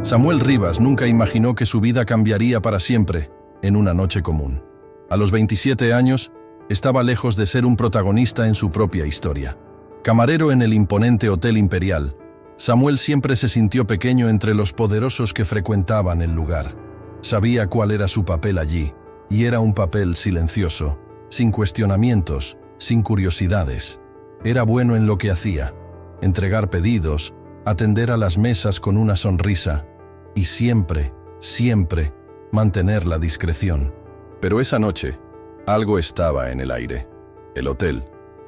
Samuel Rivas nunca imaginó que su vida cambiaría para siempre en una noche común. A los 27 años, estaba lejos de ser un protagonista en su propia historia. Camarero en el imponente Hotel Imperial, Samuel siempre se sintió pequeño entre los poderosos que frecuentaban el lugar. Sabía cuál era su papel allí, y era un papel silencioso, sin cuestionamientos, sin curiosidades. Era bueno en lo que hacía: entregar pedidos, atender a las mesas con una sonrisa, y siempre, siempre, mantener la discreción. Pero esa noche, algo estaba en el aire. El hotel,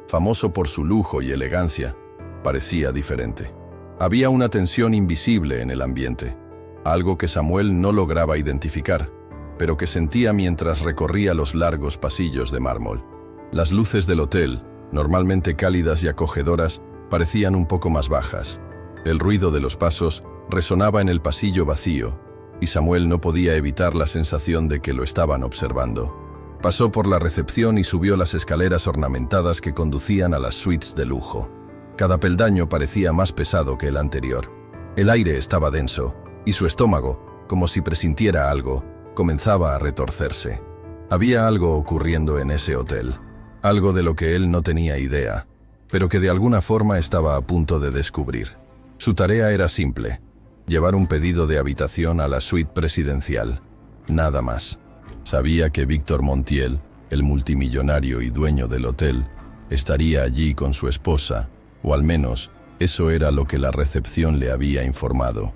famoso por su lujo y elegancia, parecía diferente. Había una tensión invisible en el ambiente, algo que Samuel no lograba identificar, pero que sentía mientras recorría los largos pasillos de mármol. Las luces del hotel, normalmente cálidas y acogedoras, parecían un poco más bajas. El ruido de los pasos resonaba en el pasillo vacío, y Samuel no podía evitar la sensación de que lo estaban observando. Pasó por la recepción y subió las escaleras ornamentadas que conducían a las suites de lujo. Cada peldaño parecía más pesado que el anterior. El aire estaba denso, y su estómago, como si presintiera algo, comenzaba a retorcerse. Había algo ocurriendo en ese hotel, algo de lo que él no tenía idea, pero que de alguna forma estaba a punto de descubrir. Su tarea era simple: llevar un pedido de habitación a la suite presidencial. Nada más. Sabía que Víctor Montiel, el multimillonario y dueño del hotel, estaría allí con su esposa, o al menos eso era lo que la recepción le había informado.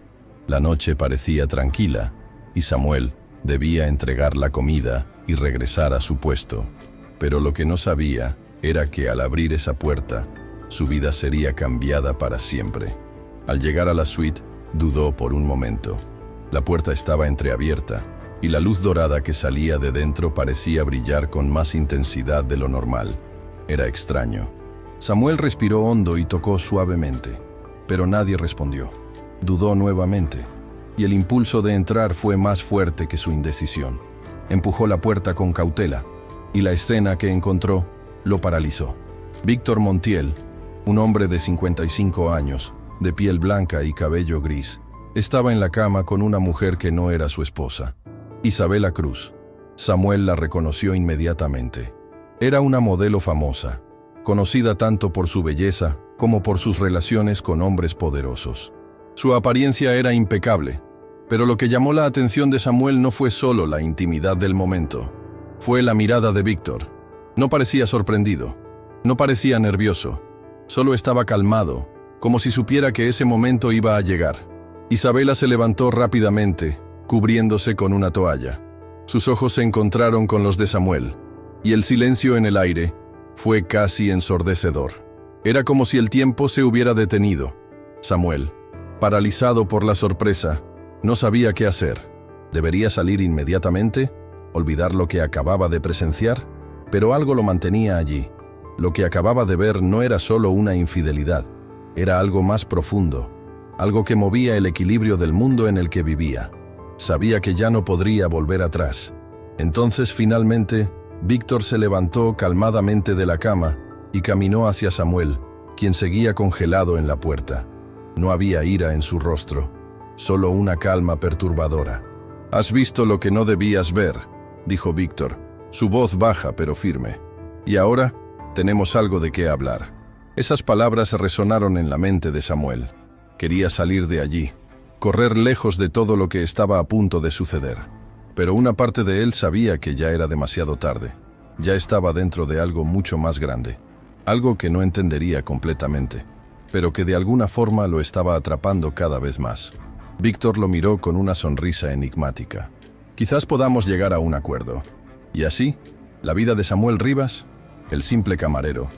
La noche parecía tranquila, y Samuel debía entregar la comida y regresar a su puesto. Pero lo que no sabía era que al abrir esa puerta, su vida sería cambiada para siempre. Al llegar a la suite, dudó por un momento. La puerta estaba entreabierta, y la luz dorada que salía de dentro parecía brillar con más intensidad de lo normal. Era extraño. Samuel respiró hondo y tocó suavemente, pero nadie respondió. Dudó nuevamente, y el impulso de entrar fue más fuerte que su indecisión. Empujó la puerta con cautela, y la escena que encontró lo paralizó. Víctor Montiel, un hombre de 55 años, de piel blanca y cabello gris, estaba en la cama con una mujer que no era su esposa, Isabela Cruz. Samuel la reconoció inmediatamente. Era una modelo famosa, conocida tanto por su belleza como por sus relaciones con hombres poderosos. Su apariencia era impecable, pero lo que llamó la atención de Samuel no fue solo la intimidad del momento. Fue la mirada de Víctor. No parecía sorprendido, no parecía nervioso, solo estaba calmado, como si supiera que ese momento iba a llegar. Isabela se levantó rápidamente, cubriéndose con una toalla. Sus ojos se encontraron con los de Samuel, y el silencio en el aire fue casi ensordecedor. Era como si el tiempo se hubiera detenido. Samuel, paralizado por la sorpresa, no sabía qué hacer. ¿Debería salir inmediatamente? ¿Olvidar lo que acababa de presenciar? Pero algo lo mantenía allí. Lo que acababa de ver no era solo una infidelidad, era algo más profundo, algo que movía el equilibrio del mundo en el que vivía. Sabía que ya no podría volver atrás. Entonces, finalmente, Víctor se levantó calmadamente de la cama y caminó hacia Samuel, quien seguía congelado en la puerta. No había ira en su rostro, solo una calma perturbadora. «Has visto lo que no debías ver», dijo Víctor, su voz baja pero firme. «Y ahora tenemos algo de qué hablar». Esas palabras resonaron en la mente de Samuel. Quería salir de allí, correr lejos de todo lo que estaba a punto de suceder. Pero una parte de él sabía que ya era demasiado tarde. Ya estaba dentro de algo mucho más grande. Algo que no entendería completamente, pero que de alguna forma lo estaba atrapando cada vez más. Víctor lo miró con una sonrisa enigmática. «Quizás podamos llegar a un acuerdo». Y así, la vida de Samuel Rivas, el simple camarero,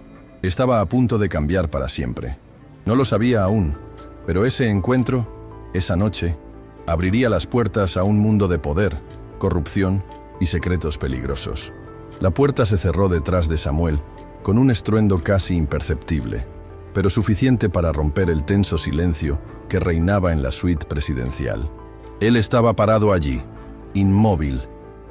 estaba a punto de cambiar para siempre. No lo sabía aún, pero ese encuentro, esa noche, abriría las puertas a un mundo de poder, corrupción y secretos peligrosos. La puerta se cerró detrás de Samuel, con un estruendo casi imperceptible, pero suficiente para romper el tenso silencio que reinaba en la suite presidencial. Él estaba parado allí, inmóvil,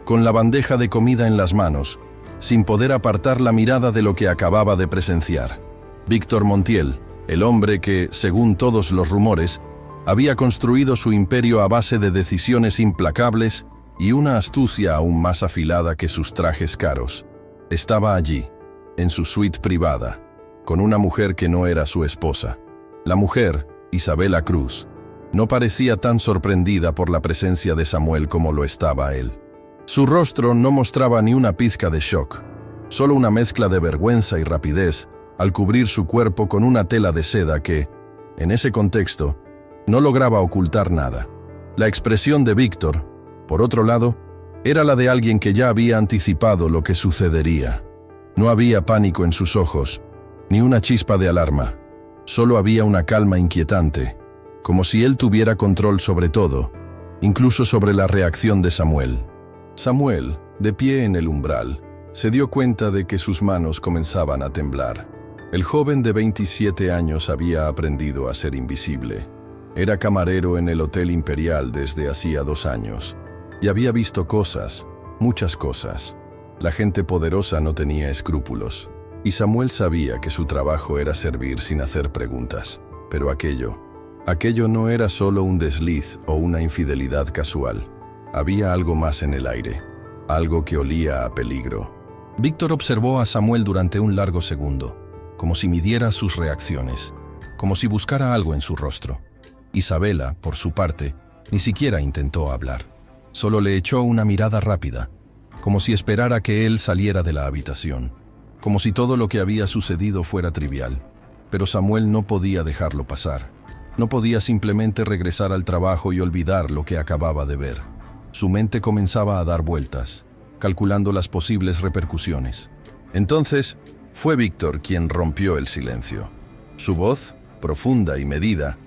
con la bandeja de comida en las manos, sin poder apartar la mirada de lo que acababa de presenciar. Víctor Montiel, el hombre que, según todos los rumores, Había construido su imperio a base de decisiones implacables y una astucia aún más afilada que sus trajes caros. Estaba allí, en su suite privada, con una mujer que no era su esposa. La mujer, Isabela Cruz, no parecía tan sorprendida por la presencia de Samuel como lo estaba él. Su rostro no mostraba ni una pizca de shock, solo una mezcla de vergüenza y rapidez al cubrir su cuerpo con una tela de seda que, en ese contexto, no lograba ocultar nada. La expresión de Víctor, por otro lado, era la de alguien que ya había anticipado lo que sucedería. No había pánico en sus ojos, ni una chispa de alarma. Solo había una calma inquietante, como si él tuviera control sobre todo, incluso sobre la reacción de Samuel. Samuel, de pie en el umbral, se dio cuenta de que sus manos comenzaban a temblar. El joven de 27 años había aprendido a ser invisible. Era camarero en el Hotel Imperial desde hacía 2 años, y había visto cosas, muchas cosas. La gente poderosa no tenía escrúpulos, y Samuel sabía que su trabajo era servir sin hacer preguntas. Pero aquello no era solo un desliz o una infidelidad casual. Había algo más en el aire, algo que olía a peligro. Víctor observó a Samuel durante un largo segundo, como si midiera sus reacciones, como si buscara algo en su rostro. Isabela, por su parte, ni siquiera intentó hablar. Solo le echó una mirada rápida, como si esperara que él saliera de la habitación, como si todo lo que había sucedido fuera trivial. Pero Samuel no podía dejarlo pasar. No podía simplemente regresar al trabajo y olvidar lo que acababa de ver. Su mente comenzaba a dar vueltas, calculando las posibles repercusiones. Entonces, fue Víctor quien rompió el silencio. Su voz, profunda y medida,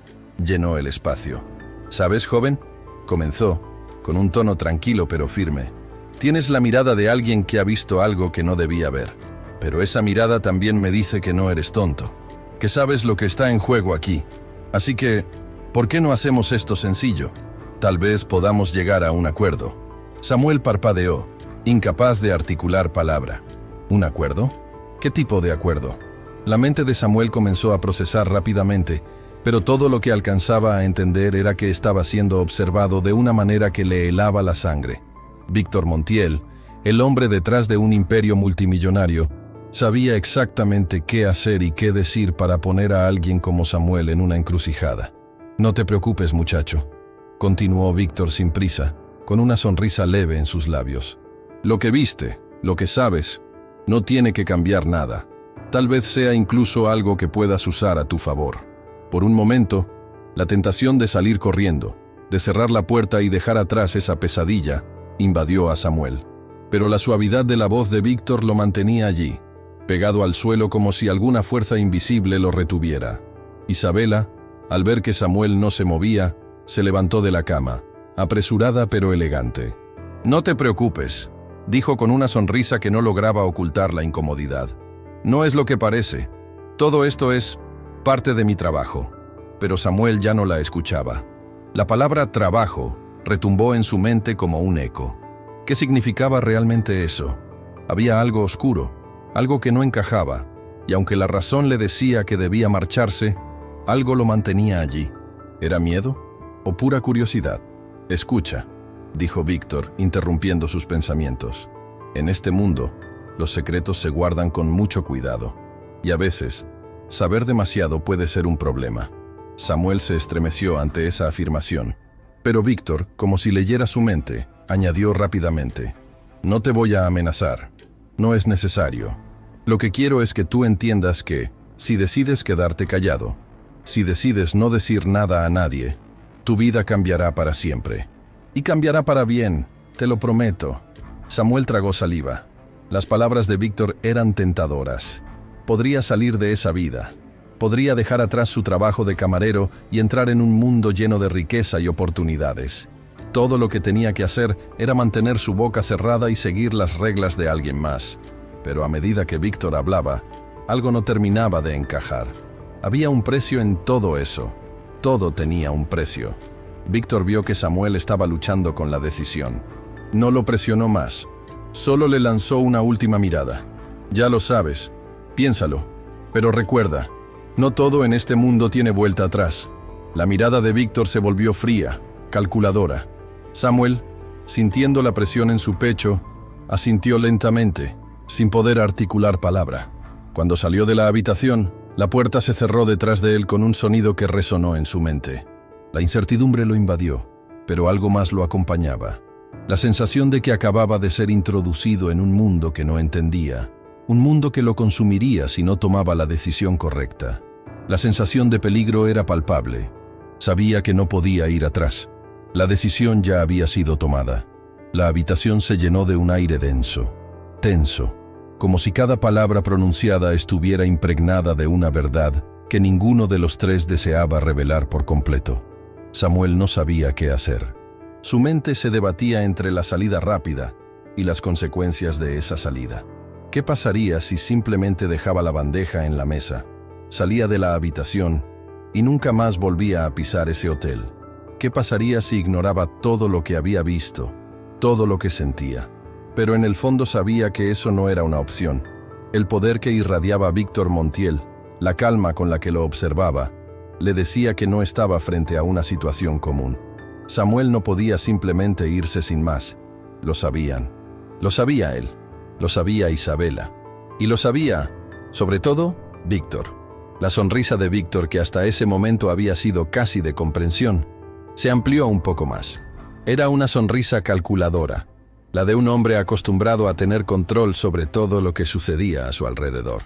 llenó el espacio. «¿Sabes, joven?», comenzó, con un tono tranquilo pero firme. «Tienes la mirada de alguien que ha visto algo que no debía ver. Pero esa mirada también me dice que no eres tonto, que sabes lo que está en juego aquí. Así que, ¿por qué no hacemos esto sencillo? Tal vez podamos llegar a un acuerdo». Samuel parpadeó, incapaz de articular palabra. ¿Un acuerdo? ¿Qué tipo de acuerdo? La mente de Samuel comenzó a procesar rápidamente, pero todo lo que alcanzaba a entender era que estaba siendo observado de una manera que le helaba la sangre. Víctor Montiel, el hombre detrás de un imperio multimillonario, sabía exactamente qué hacer y qué decir para poner a alguien como Samuel en una encrucijada. «No te preocupes, muchacho», continuó Víctor sin prisa, con una sonrisa leve en sus labios. «Lo que viste, lo que sabes, no tiene que cambiar nada. Tal vez sea incluso algo que puedas usar a tu favor». Por un momento, la tentación de salir corriendo, de cerrar la puerta y dejar atrás esa pesadilla, invadió a Samuel. Pero la suavidad de la voz de Víctor lo mantenía allí, pegado al suelo como si alguna fuerza invisible lo retuviera. Isabela, al ver que Samuel no se movía, se levantó de la cama, apresurada pero elegante. «No te preocupes», dijo con una sonrisa que no lograba ocultar la incomodidad. «No es lo que parece. Todo esto es parte de mi trabajo». Pero Samuel ya no la escuchaba. La palabra trabajo retumbó en su mente como un eco. ¿Qué significaba realmente eso? Había algo oscuro, algo que no encajaba, y aunque la razón le decía que debía marcharse, algo lo mantenía allí. ¿Era miedo o pura curiosidad? «Escucha», dijo Víctor, interrumpiendo sus pensamientos. «En este mundo, los secretos se guardan con mucho cuidado, y a veces, saber demasiado puede ser un problema». Samuel se estremeció ante esa afirmación, pero Víctor, como si leyera su mente, añadió rápidamente: «No te voy a amenazar. No es necesario. Lo que quiero es que tú entiendas que, si decides quedarte callado, si decides no decir nada a nadie, tu vida cambiará para siempre. Y cambiará para bien, te lo prometo». Samuel tragó saliva. Las palabras de Víctor eran tentadoras. Podría salir de esa vida. Podría dejar atrás su trabajo de camarero y entrar en un mundo lleno de riqueza y oportunidades. Todo lo que tenía que hacer era mantener su boca cerrada y seguir las reglas de alguien más. Pero a medida que Víctor hablaba, algo no terminaba de encajar. Había un precio en todo eso. Todo tenía un precio. Víctor vio que Samuel estaba luchando con la decisión. No lo presionó más. Solo le lanzó una última mirada. «Ya lo sabes. Piénsalo. Pero recuerda, no todo en este mundo tiene vuelta atrás. La mirada de Víctor se volvió fría, calculadora. Samuel, sintiendo la presión en su pecho, asintió lentamente, sin poder articular palabra. Cuando salió de la habitación, la puerta se cerró detrás de él con un sonido que resonó en su mente. La incertidumbre lo invadió, pero algo más lo acompañaba. La sensación de que acababa de ser introducido en un mundo que no entendía, un mundo que lo consumiría si no tomaba la decisión correcta. La sensación de peligro era palpable. Sabía que no podía ir atrás. La decisión ya había sido tomada. La habitación se llenó de un aire denso, tenso, como si cada palabra pronunciada estuviera impregnada de una verdad que ninguno de los tres deseaba revelar por completo. Samuel no sabía qué hacer. Su mente se debatía entre la salida rápida y las consecuencias de esa salida. ¿Qué pasaría si simplemente dejaba la bandeja en la mesa, salía de la habitación y nunca más volvía a pisar ese hotel? ¿Qué pasaría si ignoraba todo lo que había visto, todo lo que sentía? Pero en el fondo sabía que eso no era una opción. El poder que irradiaba Víctor Montiel, la calma con la que lo observaba, le decía que no estaba frente a una situación común. Samuel no podía simplemente irse sin más. Lo sabían. Lo sabía él. Lo sabía Isabela. Y lo sabía, sobre todo, Víctor. La sonrisa de Víctor, que hasta ese momento había sido casi de comprensión, se amplió un poco más. Era una sonrisa calculadora, la de un hombre acostumbrado a tener control sobre todo lo que sucedía a su alrededor.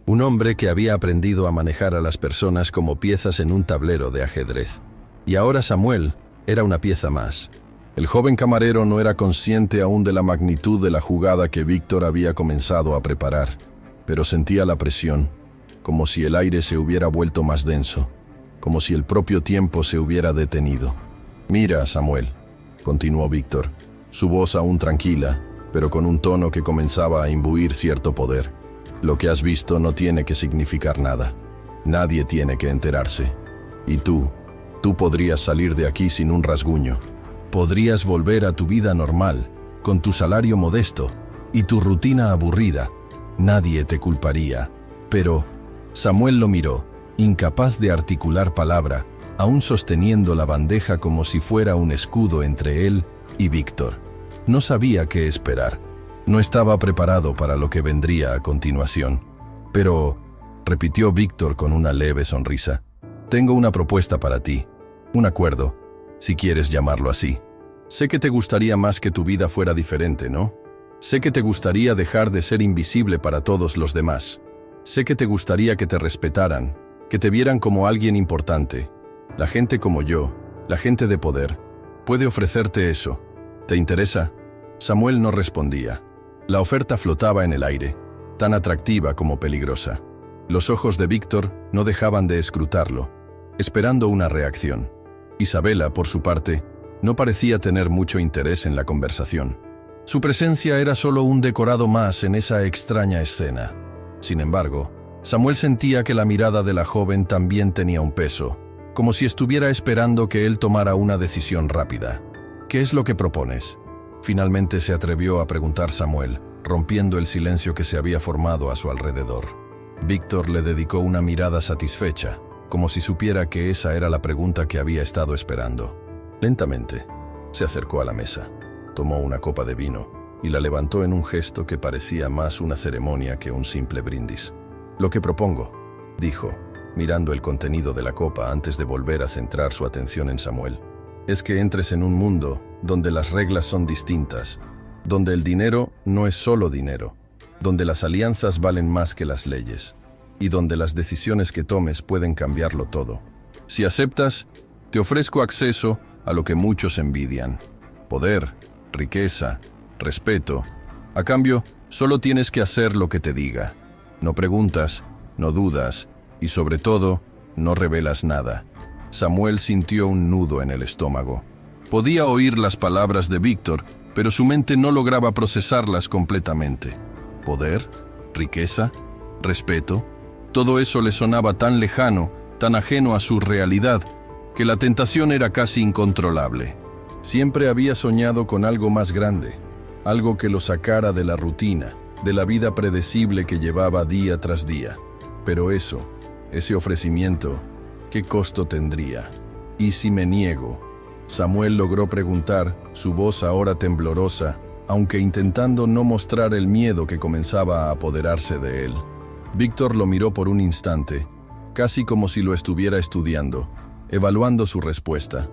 Un hombre que había aprendido a manejar a las personas como piezas en un tablero de ajedrez. Y ahora Samuel era una pieza más. El joven camarero no era consciente aún de la magnitud de la jugada que Víctor había comenzado a preparar, pero sentía la presión, como si el aire se hubiera vuelto más denso, como si el propio tiempo se hubiera detenido. «Mira, Samuel», continuó Víctor, su voz aún tranquila, pero con un tono que comenzaba a imbuir cierto poder. «Lo que has visto no tiene que significar nada. Nadie tiene que enterarse. Y tú podrías salir de aquí sin un rasguño. Podrías volver a tu vida normal, con tu salario modesto y tu rutina aburrida. Nadie te culparía». Pero Samuel lo miró, incapaz de articular palabra, aún sosteniendo la bandeja como si fuera un escudo entre él y Víctor. No sabía qué esperar. No estaba preparado para lo que vendría a continuación. «Pero», repitió Víctor con una leve sonrisa, «tengo una propuesta para ti. Un acuerdo, si quieres llamarlo así. Sé que te gustaría más que tu vida fuera diferente, ¿no? Sé que te gustaría dejar de ser invisible para todos los demás. Sé que te gustaría que te respetaran, que te vieran como alguien importante. La gente como yo, la gente de poder, puede ofrecerte eso. ¿Te interesa?» Samuel no respondía. La oferta flotaba en el aire, tan atractiva como peligrosa. Los ojos de Víctor no dejaban de escrutarlo, esperando una reacción. Isabela, por su parte, no parecía tener mucho interés en la conversación. Su presencia era solo un decorado más en esa extraña escena. Sin embargo, Samuel sentía que la mirada de la joven también tenía un peso, como si estuviera esperando que él tomara una decisión rápida. «¿Qué es lo que propones?», finalmente se atrevió a preguntar Samuel, rompiendo el silencio que se había formado a su alrededor. Víctor le dedicó una mirada satisfecha, como si supiera que esa era la pregunta que había estado esperando. Lentamente, se acercó a la mesa, tomó una copa de vino y la levantó en un gesto que parecía más una ceremonia que un simple brindis. «Lo que propongo», dijo, mirando el contenido de la copa antes de volver a centrar su atención en Samuel, «es que entres en un mundo donde las reglas son distintas, donde el dinero no es solo dinero, donde las alianzas valen más que las leyes, y donde las decisiones que tomes pueden cambiarlo todo. Si aceptas, te ofrezco acceso a lo que muchos envidian: poder, riqueza, respeto. A cambio, solo tienes que hacer lo que te diga. No preguntas, no dudas, y sobre todo, no revelas nada». Samuel sintió un nudo en el estómago. Podía oír las palabras de Víctor, pero su mente no lograba procesarlas completamente. Poder, riqueza, respeto, todo eso le sonaba tan lejano, tan ajeno a su realidad, que la tentación era casi incontrolable. Siempre había soñado con algo más grande, algo que lo sacara de la rutina, de la vida predecible que llevaba día tras día. Pero ese ofrecimiento, ¿qué costo tendría? ¿Y si me niego? Samuel logró preguntar, su voz ahora temblorosa, aunque intentando no mostrar el miedo que comenzaba a apoderarse de él. Víctor lo miró por un instante, casi como si lo estuviera estudiando, evaluando su respuesta.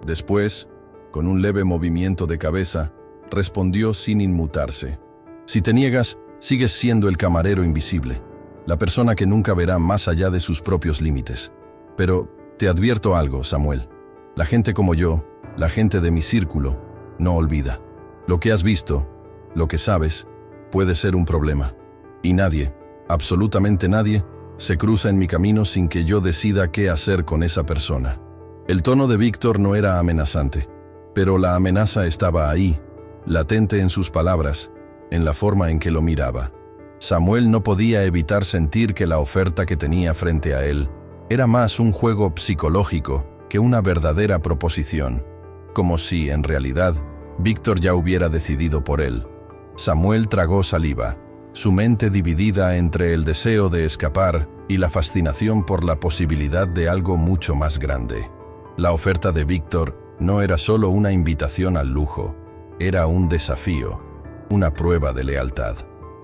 Después, con un leve movimiento de cabeza, respondió sin inmutarse. Si te niegas, sigues siendo el camarero invisible, la persona que nunca verá más allá de sus propios límites. Pero te advierto algo, Samuel. La gente como yo, la gente de mi círculo, no olvida. Lo que has visto, lo que sabes, puede ser un problema. Y nadie, absolutamente nadie, se cruza en mi camino sin que yo decida qué hacer con esa persona. El tono de Víctor no era amenazante, pero la amenaza estaba ahí, latente en sus palabras, en la forma en que lo miraba. Samuel no podía evitar sentir que la oferta que tenía frente a él era más un juego psicológico que una verdadera proposición, como si, en realidad, Víctor ya hubiera decidido por él. Samuel tragó saliva, su mente dividida entre el deseo de escapar y la fascinación por la posibilidad de algo mucho más grande. La oferta de Víctor no era solo una invitación al lujo, era un desafío, una prueba de lealtad.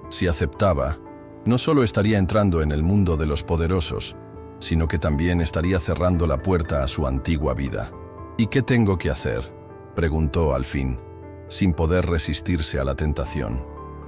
Si aceptaba, no solo estaría entrando en el mundo de los poderosos, sino que también estaría cerrando la puerta a su antigua vida. ¿Y qué tengo que hacer?, preguntó al fin, sin poder resistirse a la tentación.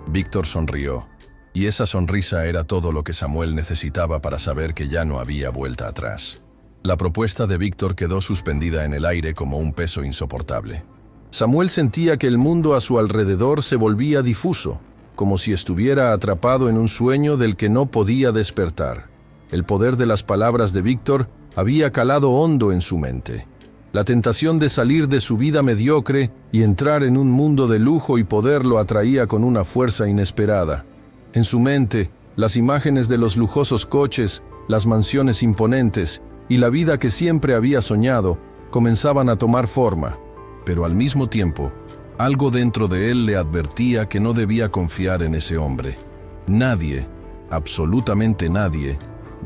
Víctor sonrió, y esa sonrisa era todo lo que Samuel necesitaba para saber que ya no había vuelta atrás. La propuesta de Víctor quedó suspendida en el aire como un peso insoportable. Samuel sentía que el mundo a su alrededor se volvía difuso, como si estuviera atrapado en un sueño del que no podía despertar. El poder de las palabras de Víctor había calado hondo en su mente. La tentación de salir de su vida mediocre y entrar en un mundo de lujo y poder lo atraía con una fuerza inesperada. En su mente, las imágenes de los lujosos coches, las mansiones imponentes y la vida que siempre había soñado comenzaban a tomar forma, pero al mismo tiempo, algo dentro de él le advertía que no debía confiar en ese hombre. Nadie, absolutamente nadie,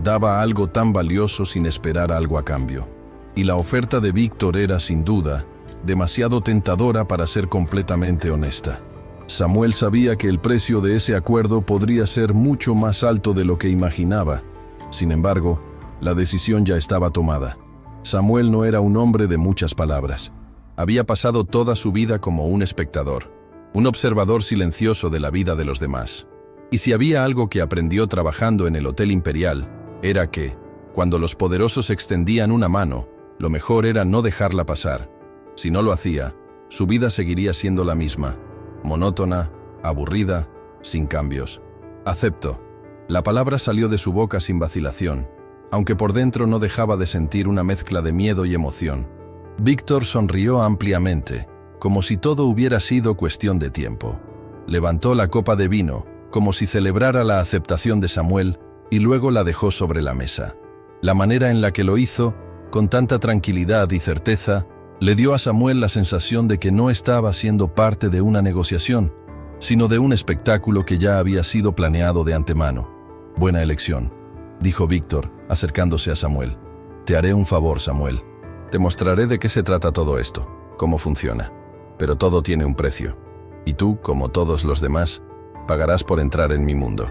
daba algo tan valioso sin esperar algo a cambio. Y la oferta de Víctor era, sin duda, demasiado tentadora para ser completamente honesta. Samuel sabía que el precio de ese acuerdo podría ser mucho más alto de lo que imaginaba. Sin embargo, la decisión ya estaba tomada. Samuel no era un hombre de muchas palabras. Había pasado toda su vida como un espectador, un observador silencioso de la vida de los demás. Y si había algo que aprendió trabajando en el Hotel Imperial, era que, cuando los poderosos extendían una mano, lo mejor era no dejarla pasar. Si no lo hacía, su vida seguiría siendo la misma, monótona, aburrida, sin cambios. Acepto. La palabra salió de su boca sin vacilación, aunque por dentro no dejaba de sentir una mezcla de miedo y emoción. Víctor sonrió ampliamente, como si todo hubiera sido cuestión de tiempo. Levantó la copa de vino, como si celebrara la aceptación de Samuel, y luego la dejó sobre la mesa. La manera en la que lo hizo, con tanta tranquilidad y certeza, le dio a Samuel la sensación de que no estaba siendo parte de una negociación, sino de un espectáculo que ya había sido planeado de antemano. «Buena elección», dijo Víctor, acercándose a Samuel. «Te haré un favor, Samuel. Te mostraré de qué se trata todo esto, cómo funciona. Pero todo tiene un precio. Y tú, como todos los demás, pagarás por entrar en mi mundo».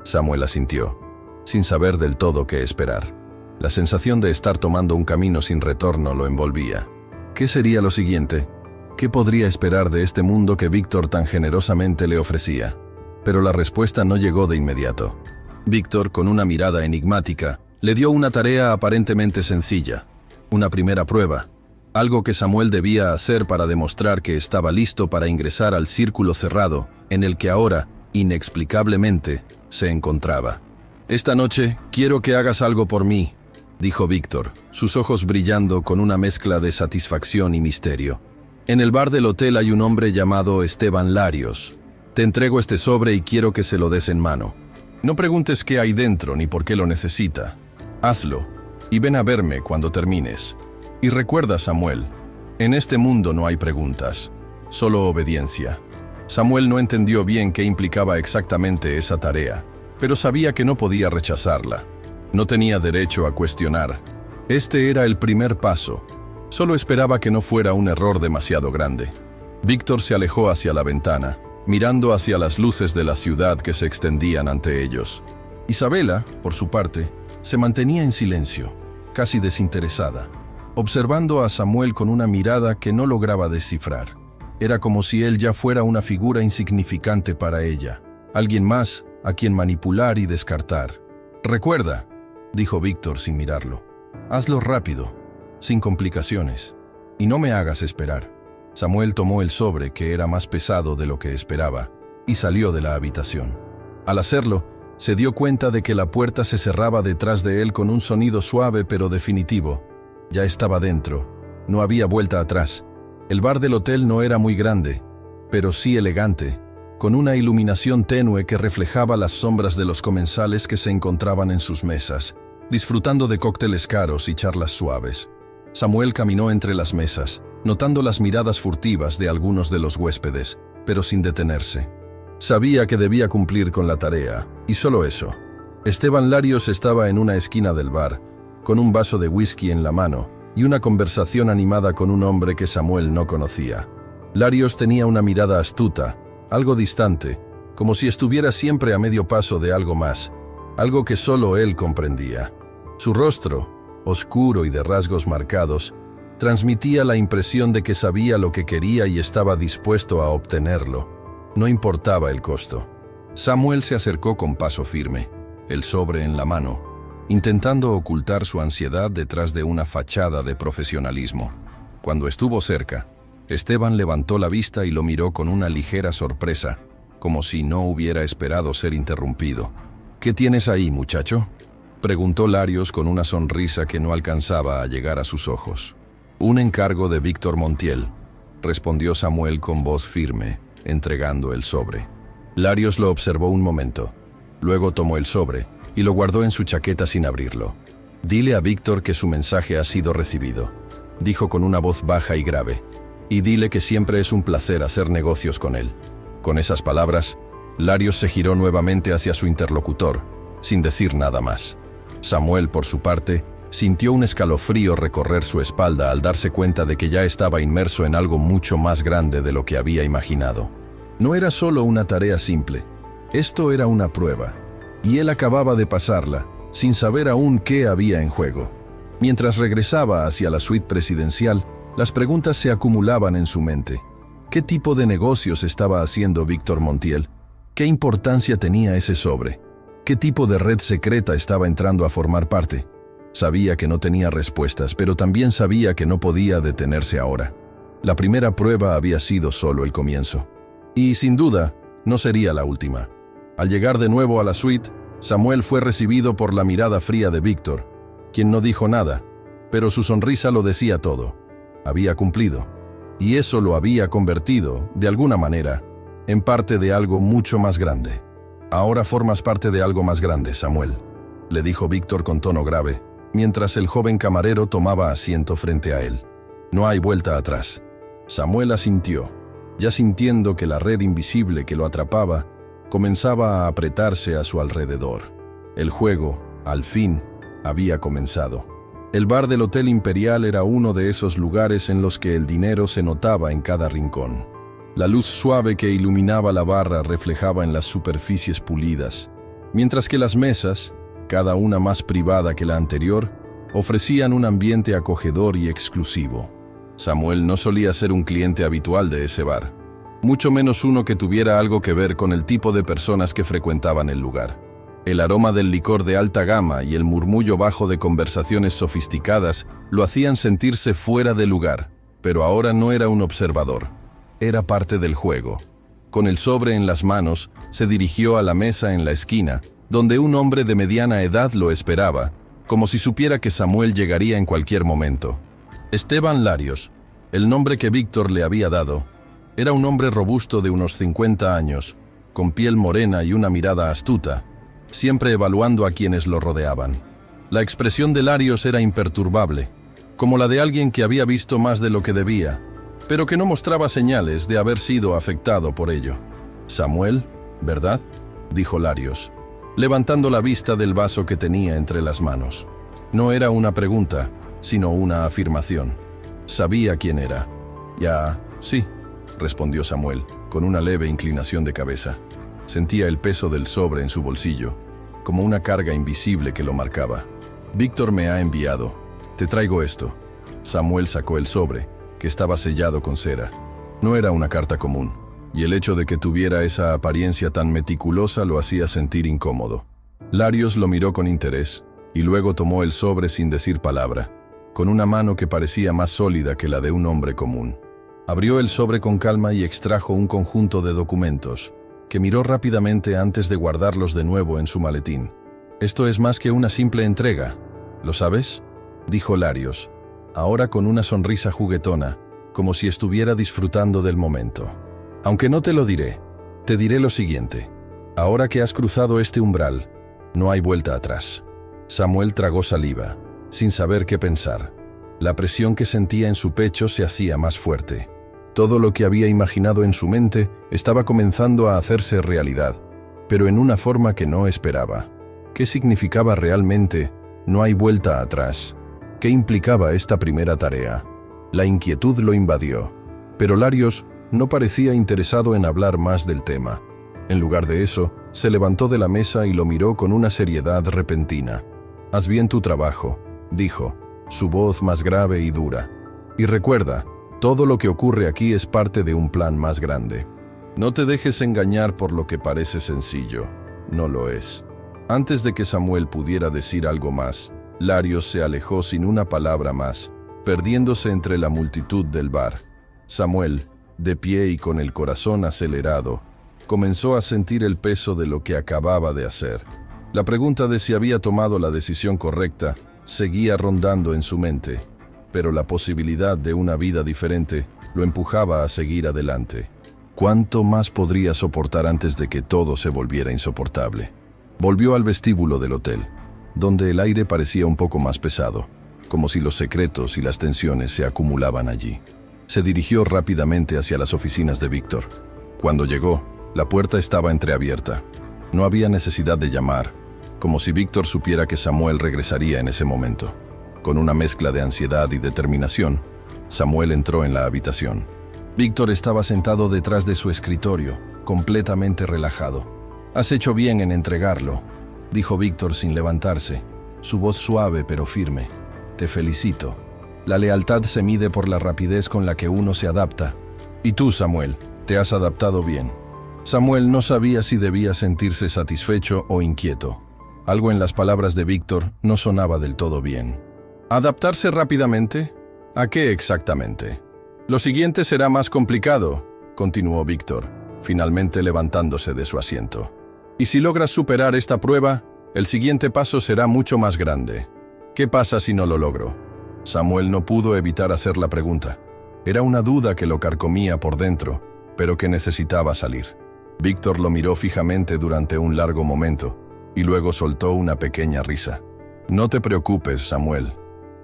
Samuel asintió, sin saber del todo qué esperar. La sensación de estar tomando un camino sin retorno lo envolvía. ¿Qué sería lo siguiente? ¿Qué podría esperar de este mundo que Víctor tan generosamente le ofrecía? Pero la respuesta no llegó de inmediato. Víctor, con una mirada enigmática, le dio una tarea aparentemente sencilla, una primera prueba, algo que Samuel debía hacer para demostrar que estaba listo para ingresar al círculo cerrado en el que ahora, inexplicablemente, se encontraba. «Esta noche quiero que hagas algo por mí», dijo Víctor, sus ojos brillando con una mezcla de satisfacción y misterio. «En el bar del hotel hay un hombre llamado Esteban Larios. Te entrego este sobre y quiero que se lo des en mano. No preguntes qué hay dentro ni por qué lo necesita. Hazlo y ven a verme cuando termines. Y recuerda, Samuel, en este mundo no hay preguntas, solo obediencia». Samuel no entendió bien qué implicaba exactamente esa tarea, pero sabía que no podía rechazarla. No tenía derecho a cuestionar. Este era el primer paso, Solo esperaba que no fuera un error demasiado grande. Víctor se alejó hacia la ventana, mirando hacia las luces de la ciudad que se extendían ante ellos. Isabela, por su parte, se mantenía en silencio, casi desinteresada, observando a Samuel con una mirada que no lograba descifrar. Era como si él ya fuera una figura insignificante para ella, alguien más a quien manipular y descartar. «Recuerda», dijo Víctor sin mirarlo, «hazlo rápido, sin complicaciones, y no me hagas esperar». Samuel tomó el sobre, que era más pesado de lo que esperaba, y salió de la habitación. Al hacerlo, se dio cuenta de que la puerta se cerraba detrás de él con un sonido suave pero definitivo. Ya estaba dentro, no había vuelta atrás. El bar del hotel no era muy grande, pero sí elegante, con una iluminación tenue que reflejaba las sombras de los comensales que se encontraban en sus mesas, disfrutando de cócteles caros y charlas suaves. Samuel caminó entre las mesas, notando las miradas furtivas de algunos de los huéspedes, pero sin detenerse. Sabía que debía cumplir con la tarea, y solo eso. Esteban Larios estaba en una esquina del bar, con un vaso de whisky en la mano y una conversación animada con un hombre que Samuel no conocía. Larios tenía una mirada astuta, algo distante, como si estuviera siempre a medio paso de algo más, algo que solo él comprendía. Su rostro, oscuro y de rasgos marcados, transmitía la impresión de que sabía lo que quería y estaba dispuesto a obtenerlo. No importaba el costo. Samuel se acercó con paso firme, el sobre en la mano, intentando ocultar su ansiedad detrás de una fachada de profesionalismo. Cuando estuvo cerca, Esteban levantó la vista y lo miró con una ligera sorpresa, como si no hubiera esperado ser interrumpido. «¿Qué tienes ahí, muchacho?», preguntó Larios con una sonrisa que no alcanzaba a llegar a sus ojos. «Un encargo de Víctor Montiel», respondió Samuel con voz firme, entregando el sobre. Larios lo observó un momento. Luego tomó el sobre y lo guardó en su chaqueta sin abrirlo. «Dile a Víctor que su mensaje ha sido recibido», dijo con una voz baja y grave. «Y dile que siempre es un placer hacer negocios con él». Con esas palabras, Larios se giró nuevamente hacia su interlocutor, sin decir nada más. Samuel, por su parte, sintió un escalofrío recorrer su espalda al darse cuenta de que ya estaba inmerso en algo mucho más grande de lo que había imaginado. No era solo una tarea simple, esto era una prueba, y él acababa de pasarla, sin saber aún qué había en juego. Mientras regresaba hacia la suite presidencial, las preguntas se acumulaban en su mente. ¿Qué tipo de negocios estaba haciendo Víctor Montiel? ¿Qué importancia tenía ese sobre? ¿Qué tipo de red secreta estaba entrando a formar parte? Sabía que no tenía respuestas, pero también sabía que no podía detenerse ahora. La primera prueba había sido solo el comienzo. Y, sin duda, no sería la última. Al llegar de nuevo a la suite, Samuel fue recibido por la mirada fría de Víctor, quien no dijo nada, pero su sonrisa lo decía todo. Había cumplido. Y eso lo había convertido, de alguna manera, en parte de algo mucho más grande. «Ahora formas parte de algo más grande, Samuel», le dijo Víctor con tono grave, mientras el joven camarero tomaba asiento frente a él. «No hay vuelta atrás». Samuel asintió, ya sintiendo que la red invisible que lo atrapaba comenzaba a apretarse a su alrededor. El juego, al fin, había comenzado. El bar del Hotel Imperial era uno de esos lugares en los que el dinero se notaba en cada rincón. La luz suave que iluminaba la barra reflejaba en las superficies pulidas, mientras que las mesas, cada una más privada que la anterior, ofrecían un ambiente acogedor y exclusivo. Samuel no solía ser un cliente habitual de ese bar, mucho menos uno que tuviera algo que ver con el tipo de personas que frecuentaban el lugar. El aroma del licor de alta gama y el murmullo bajo de conversaciones sofisticadas lo hacían sentirse fuera de lugar, pero ahora no era un observador. Era parte del juego. Con el sobre en las manos, se dirigió a la mesa en la esquina, donde un hombre de mediana edad lo esperaba, como si supiera que Samuel llegaría en cualquier momento. Esteban Larios, el nombre que Víctor le había dado, era un hombre robusto de unos 50 años, con piel morena y una mirada astuta, siempre evaluando a quienes lo rodeaban. La expresión de Larios era imperturbable, como la de alguien que había visto más de lo que debía, pero que no mostraba señales de haber sido afectado por ello. «Samuel, ¿verdad?», dijo Larios, levantando la vista del vaso que tenía entre las manos. No era una pregunta, sino una afirmación. Sabía quién era. Ya, sí, respondió Samuel, con una leve inclinación de cabeza. Sentía el peso del sobre en su bolsillo, como una carga invisible que lo marcaba. Víctor me ha enviado. Te traigo esto. Samuel sacó el sobre, que estaba sellado con cera. No era una carta común, y el hecho de que tuviera esa apariencia tan meticulosa lo hacía sentir incómodo. Larios lo miró con interés, y luego tomó el sobre sin decir palabra, con una mano que parecía más sólida que la de un hombre común. Abrió el sobre con calma y extrajo un conjunto de documentos, que miró rápidamente antes de guardarlos de nuevo en su maletín. «Esto es más que una simple entrega, ¿lo sabes?», dijo Larios, ahora con una sonrisa juguetona, como si estuviera disfrutando del momento. «Aunque no te lo diré, te diré lo siguiente. Ahora que has cruzado este umbral, no hay vuelta atrás». Samuel tragó saliva, sin saber qué pensar. La presión que sentía en su pecho se hacía más fuerte. Todo lo que había imaginado en su mente estaba comenzando a hacerse realidad, pero en una forma que no esperaba. ¿Qué significaba realmente «no hay vuelta atrás»? ¿Qué implicaba esta primera tarea? La inquietud lo invadió, pero Larios no parecía interesado en hablar más del tema. En lugar de eso, se levantó de la mesa y lo miró con una seriedad repentina. «Haz bien tu trabajo», dijo, su voz más grave y dura. «Y recuerda, todo lo que ocurre aquí es parte de un plan más grande. No te dejes engañar por lo que parece sencillo. No lo es». Antes de que Samuel pudiera decir algo más, Larios se alejó sin una palabra más, perdiéndose entre la multitud del bar. Samuel, de pie y con el corazón acelerado, comenzó a sentir el peso de lo que acababa de hacer. La pregunta de si había tomado la decisión correcta seguía rondando en su mente, pero la posibilidad de una vida diferente lo empujaba a seguir adelante. ¿Cuánto más podría soportar antes de que todo se volviera insoportable? Volvió al vestíbulo del hotel, donde el aire parecía un poco más pesado, como si los secretos y las tensiones se acumulaban allí. Se dirigió rápidamente hacia las oficinas de Víctor. Cuando llegó, la puerta estaba entreabierta. No había necesidad de llamar, como si Víctor supiera que Samuel regresaría en ese momento. Con una mezcla de ansiedad y determinación, Samuel entró en la habitación. Víctor estaba sentado detrás de su escritorio, completamente relajado. «Has hecho bien en entregarlo», dijo Víctor sin levantarse, su voz suave pero firme. «Te felicito. La lealtad se mide por la rapidez con la que uno se adapta. Y tú, Samuel, te has adaptado bien». Samuel no sabía si debía sentirse satisfecho o inquieto. Algo en las palabras de Víctor no sonaba del todo bien. ¿Adaptarse rápidamente? ¿A qué exactamente? Lo siguiente será más complicado, continuó Víctor, finalmente levantándose de su asiento. Y si logras superar esta prueba, el siguiente paso será mucho más grande. ¿Qué pasa si no lo logro? Samuel no pudo evitar hacer la pregunta. Era una duda que lo carcomía por dentro, pero que necesitaba salir. Víctor lo miró fijamente durante un largo momento, y luego soltó una pequeña risa. «No te preocupes, Samuel»,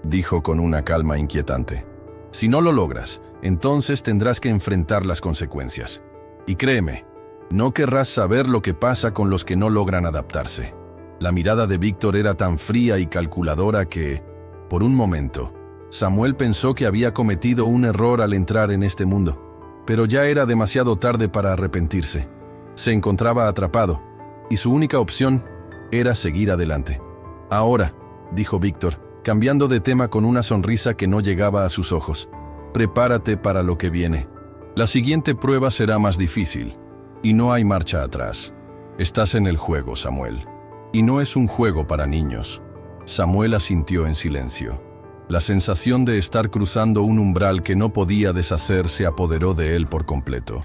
dijo con una calma inquietante. «Si no lo logras, entonces tendrás que enfrentar las consecuencias. Y créeme, no querrás saber lo que pasa con los que no logran adaptarse». La mirada de Víctor era tan fría y calculadora que, por un momento, Samuel pensó que había cometido un error al entrar en este mundo, pero ya era demasiado tarde para arrepentirse. Se encontraba atrapado, y su única opción era seguir adelante. «Ahora», dijo Víctor, cambiando de tema con una sonrisa que no llegaba a sus ojos, «prepárate para lo que viene. La siguiente prueba será más difícil, y no hay marcha atrás. Estás en el juego, Samuel. Y no es un juego para niños». Samuel asintió en silencio. La sensación de estar cruzando un umbral que no podía deshacer se apoderó de él por completo.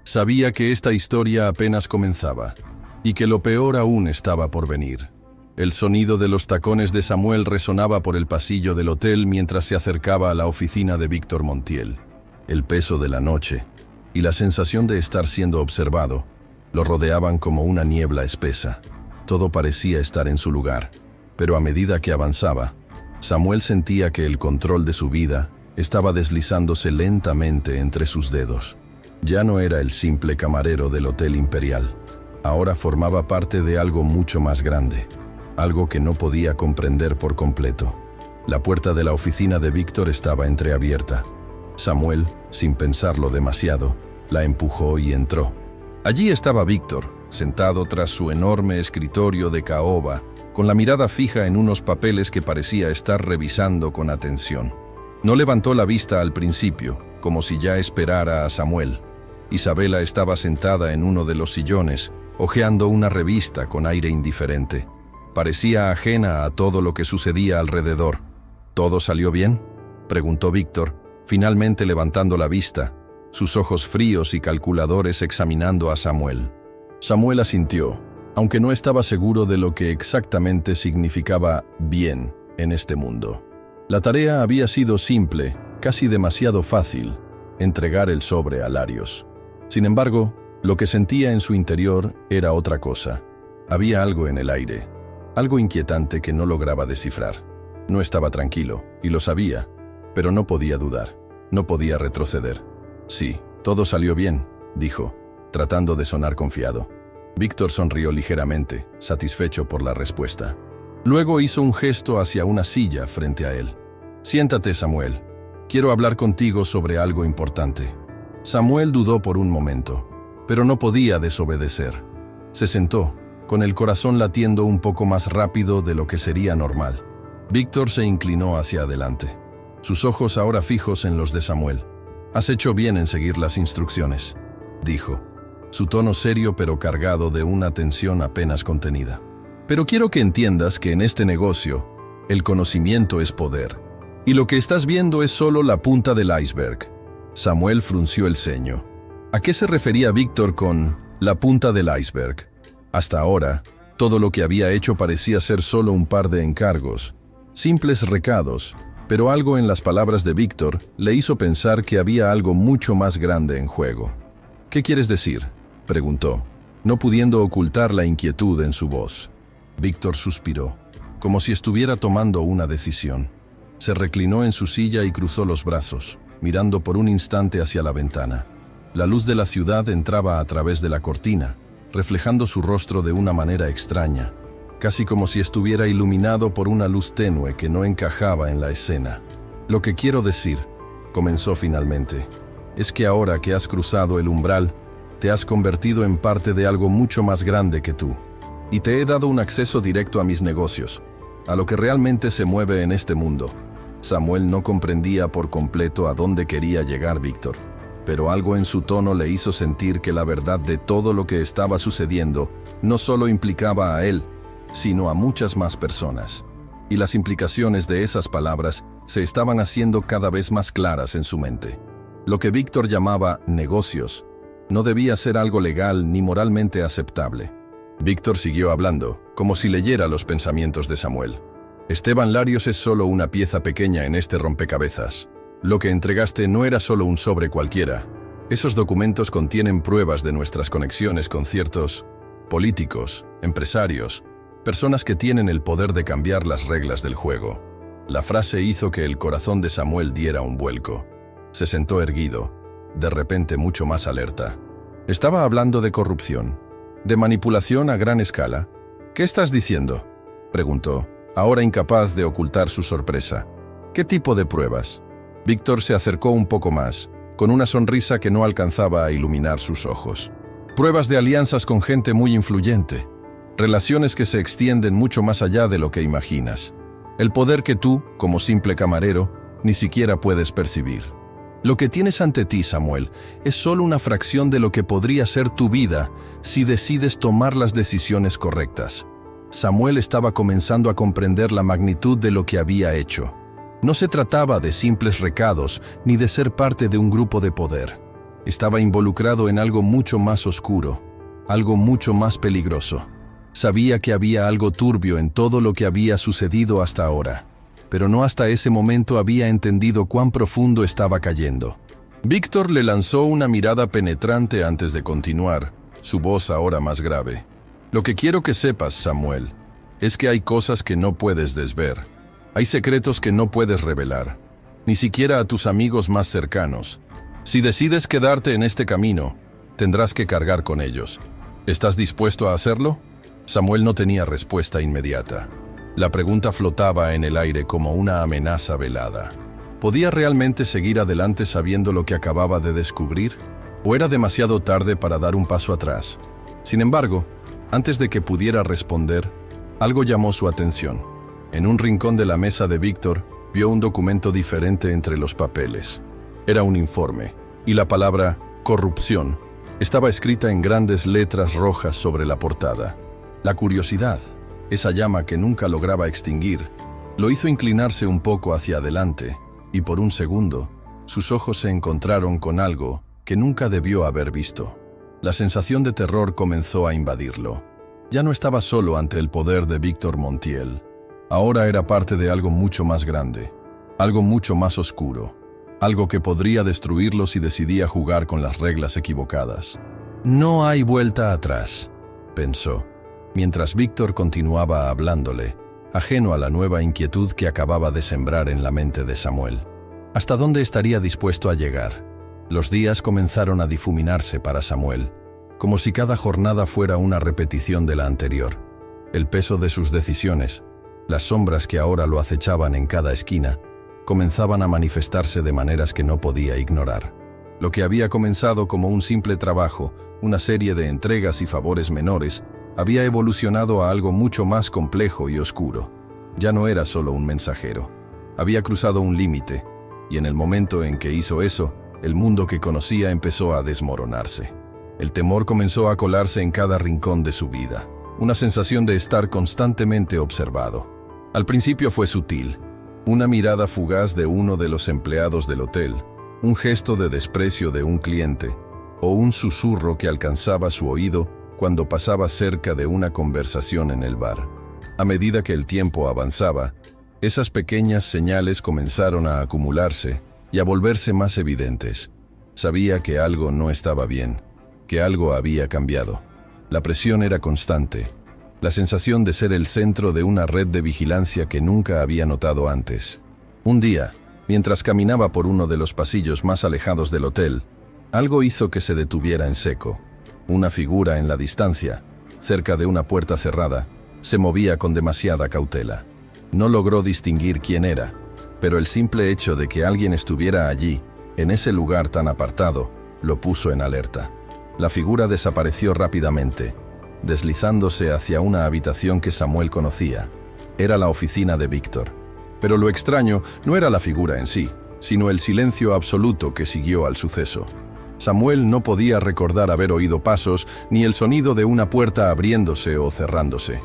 Sabía que esta historia apenas comenzaba, y que lo peor aún estaba por venir. El sonido de los tacones de Samuel resonaba por el pasillo del hotel mientras se acercaba a la oficina de Víctor Montiel. El peso de la noche y la sensación de estar siendo observado lo rodeaban como una niebla espesa. Todo parecía estar en su lugar, pero a medida que avanzaba, Samuel sentía que el control de su vida estaba deslizándose lentamente entre sus dedos. Ya no era el simple camarero del Hotel Imperial. Ahora formaba parte de algo mucho más grande, algo que no podía comprender por completo. La puerta de la oficina de Víctor estaba entreabierta. Samuel, sin pensarlo demasiado, la empujó y entró. Allí estaba Víctor, sentado tras su enorme escritorio de caoba, con la mirada fija en unos papeles que parecía estar revisando con atención. No levantó la vista al principio, como si ya esperara a Samuel. Isabela estaba sentada en uno de los sillones, hojeando una revista con aire indiferente. Parecía ajena a todo lo que sucedía alrededor. ¿Todo salió bien?, preguntó Víctor, finalmente levantando la vista, sus ojos fríos y calculadores examinando a Samuel. Samuel asintió, aunque no estaba seguro de lo que exactamente significaba bien en este mundo. La tarea había sido simple, casi demasiado fácil: entregar el sobre a Larios. Sin embargo, lo que sentía en su interior era otra cosa. Había algo en el aire, algo inquietante que no lograba descifrar. No estaba tranquilo, y lo sabía, pero no podía dudar, no podía retroceder. Sí, todo salió bien, dijo, tratando de sonar confiado. Víctor sonrió ligeramente, satisfecho por la respuesta. Luego hizo un gesto hacia una silla frente a él. «Siéntate, Samuel. Quiero hablar contigo sobre algo importante». Samuel dudó por un momento, pero no podía desobedecer. Se sentó, con el corazón latiendo un poco más rápido de lo que sería normal. Víctor se inclinó hacia adelante, sus ojos ahora fijos en los de Samuel. «Has hecho bien en seguir las instrucciones», dijo, su tono serio pero cargado de una tensión apenas contenida. «Pero quiero que entiendas que en este negocio, el conocimiento es poder, y lo que estás viendo es solo la punta del iceberg». Samuel frunció el ceño. ¿A qué se refería Víctor con la punta del iceberg? Hasta ahora, todo lo que había hecho parecía ser solo un par de encargos, simples recados, pero algo en las palabras de Víctor le hizo pensar que había algo mucho más grande en juego. «¿Qué quieres decir?», preguntó, no pudiendo ocultar la inquietud en su voz. Víctor suspiró, como si estuviera tomando una decisión. Se reclinó en su silla y cruzó los brazos, mirando por un instante hacia la ventana. La luz de la ciudad entraba a través de la cortina, reflejando su rostro de una manera extraña, casi como si estuviera iluminado por una luz tenue que no encajaba en la escena. «Lo que quiero decir», comenzó finalmente, «es que ahora que has cruzado el umbral, te has convertido en parte de algo mucho más grande que tú. Y te he dado un acceso directo a mis negocios, a lo que realmente se mueve en este mundo». Samuel no comprendía por completo a dónde quería llegar Víctor, pero algo en su tono le hizo sentir que la verdad de todo lo que estaba sucediendo no solo implicaba a él, sino a muchas más personas. Y las implicaciones de esas palabras se estaban haciendo cada vez más claras en su mente. Lo que Víctor llamaba negocios no debía ser algo legal ni moralmente aceptable. Víctor siguió hablando, como si leyera los pensamientos de Samuel. «Esteban Larios es solo una pieza pequeña en este rompecabezas. Lo que entregaste no era solo un sobre cualquiera. Esos documentos contienen pruebas de nuestras conexiones con ciertos políticos, empresarios, personas que tienen el poder de cambiar las reglas del juego». La frase hizo que el corazón de Samuel diera un vuelco. Se sentó erguido, de repente mucho más alerta. «Estaba hablando de corrupción, de manipulación a gran escala». «¿Qué estás diciendo?», preguntó, ahora incapaz de ocultar su sorpresa. «¿Qué tipo de pruebas?». Víctor se acercó un poco más, con una sonrisa que no alcanzaba a iluminar sus ojos. «Pruebas de alianzas con gente muy influyente. Relaciones que se extienden mucho más allá de lo que imaginas. El poder que tú, como simple camarero, ni siquiera puedes percibir. Lo que tienes ante ti, Samuel, es solo una fracción de lo que podría ser tu vida si decides tomar las decisiones correctas». Samuel estaba comenzando a comprender la magnitud de lo que había hecho. No se trataba de simples recados ni de ser parte de un grupo de poder. Estaba involucrado en algo mucho más oscuro, algo mucho más peligroso. Sabía que había algo turbio en todo lo que había sucedido hasta ahora, pero no hasta ese momento había entendido cuán profundo estaba cayendo. Víctor le lanzó una mirada penetrante antes de continuar, su voz ahora más grave. «Lo que quiero que sepas, Samuel, es que hay cosas que no puedes desver. Hay secretos que no puedes revelar, ni siquiera a tus amigos más cercanos. Si decides quedarte en este camino, tendrás que cargar con ellos. ¿Estás dispuesto a hacerlo?». Samuel no tenía respuesta inmediata. La pregunta flotaba en el aire como una amenaza velada. ¿Podía realmente seguir adelante sabiendo lo que acababa de descubrir? ¿O era demasiado tarde para dar un paso atrás? Sin embargo, antes de que pudiera responder, algo llamó su atención. En un rincón de la mesa de Víctor, vio un documento diferente entre los papeles. Era un informe, y la palabra corrupción estaba escrita en grandes letras rojas sobre la portada. La curiosidad, esa llama que nunca lograba extinguir, lo hizo inclinarse un poco hacia adelante, y por un segundo, sus ojos se encontraron con algo que nunca debió haber visto. La sensación de terror comenzó a invadirlo. Ya no estaba solo ante el poder de Víctor Montiel. Ahora era parte de algo mucho más grande, algo mucho más oscuro, algo que podría destruirlo si decidía jugar con las reglas equivocadas. No hay vuelta atrás, pensó, mientras Víctor continuaba hablándole, ajeno a la nueva inquietud que acababa de sembrar en la mente de Samuel. ¿Hasta dónde estaría dispuesto a llegar? Los días comenzaron a difuminarse para Samuel, como si cada jornada fuera una repetición de la anterior. El peso de sus decisiones, las sombras que ahora lo acechaban en cada esquina, comenzaban a manifestarse de maneras que no podía ignorar. Lo que había comenzado como un simple trabajo, una serie de entregas y favores menores, había evolucionado a algo mucho más complejo y oscuro. Ya no era solo un mensajero. Había cruzado un límite, y en el momento en que hizo eso, el mundo que conocía empezó a desmoronarse. El temor comenzó a colarse en cada rincón de su vida, una sensación de estar constantemente observado. Al principio fue sutil, una mirada fugaz de uno de los empleados del hotel, un gesto de desprecio de un cliente, o un susurro que alcanzaba su oído cuando pasaba cerca de una conversación en el bar. A medida que el tiempo avanzaba, esas pequeñas señales comenzaron a acumularse y a volverse más evidentes. Sabía que algo no estaba bien, que algo había cambiado. La presión era constante, la sensación de ser el centro de una red de vigilancia que nunca había notado antes. Un día, mientras caminaba por uno de los pasillos más alejados del hotel, algo hizo que se detuviera en seco. Una figura en la distancia, cerca de una puerta cerrada, se movía con demasiada cautela. No logró distinguir quién era, pero el simple hecho de que alguien estuviera allí, en ese lugar tan apartado, lo puso en alerta. La figura desapareció rápidamente, deslizándose hacia una habitación que Samuel conocía. Era la oficina de Víctor. Pero lo extraño no era la figura en sí, sino el silencio absoluto que siguió al suceso. Samuel no podía recordar haber oído pasos ni el sonido de una puerta abriéndose o cerrándose.